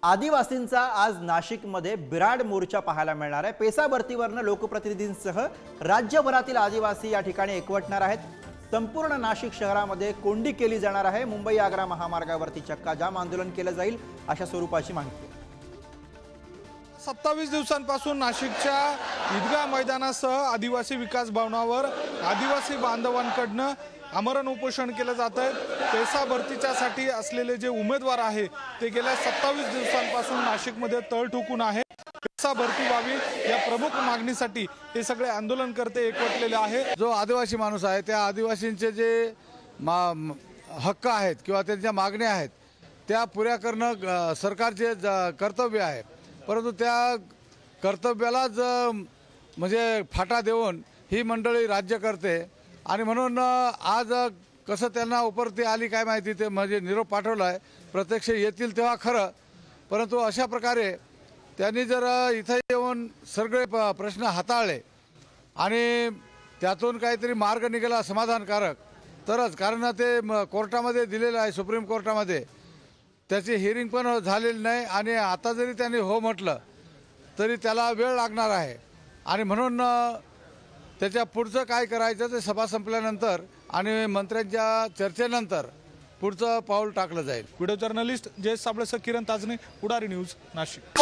आदिवासींचा आज नाशिकमध्ये बिराड मोर्चा पाहायला मिळणार आहे। पेसा भरतीवरनं लोकप्रतिनिधींसह राज्यभरातील आदिवासी या ठिकाणी एकवटणार आहेत। संपूर्ण नाशिक शहरामध्ये कोंडी केली जाणार आहे। मुंबई आग्रा महामार्गावरती चक्का जाम आंदोलन केलं जाईल अशा स्वरूपाची माहिती। 27 दिवसांपासून नाशिकच्या ईदगाह मैदानासह आदिवासी विकास भवनावर आदिवासी बांधवांकडनं आमरण उपोषण केलं जात आहे। पेसा भरतीच्यासाठी असलेले जे उमेदवार आहे ते गेल्या 27 दिवसांपासून नाशिकमध्ये तळ ठोकून आहे। पेसा भरती व्हावी या प्रमुख मागणीसाठी हे सगळे आंदोलनकर्ते एकवटलेले आहे। जो आदिवासी माणूस आहे त्या आदिवासींचे जे हक्क आहेत किंवा त्यांच्या मागण्या आहेत त्या पुऱ्या करणं सरकारचे कर्तव्य आहे। परंतु त्या कर्तव्यालाच म्हणजे फाटा देऊन ही मंडळी राज्य करते आणि म्हणून आज कसं त्यांना उपरती आली काय माहिती ते म्हणजे निरोप पाठवला आहे। प्रत्यक्ष येतील तेव्हा खरं, परंतु अशा प्रकारे त्यांनी जर इथं येऊन सगळे प्रश्न हाताळले आणि त्यातून काहीतरी मार्ग निघाला समाधानकारक तरच, कारण ते कोर्टामध्ये दिलेलं आहे, सुप्रीम कोर्टामध्ये त्याची हिअरिंग पण झालेली नाही आणि आता जरी त्यांनी हो म्हटलं तरी त्याला वेळ लागणार आहे आणि म्हणून त्याच्या पुढचं काय करायचं ते सभा संपल्यानंतर आणि मंत्र्यांच्या चर्चेनंतर पुढचं पाऊल टाकलं जाईल। व्हिडिओ जर्नलिस्ट जयेश साबळेसह किरण ताजने, पुढारी न्यूज, नाशिक।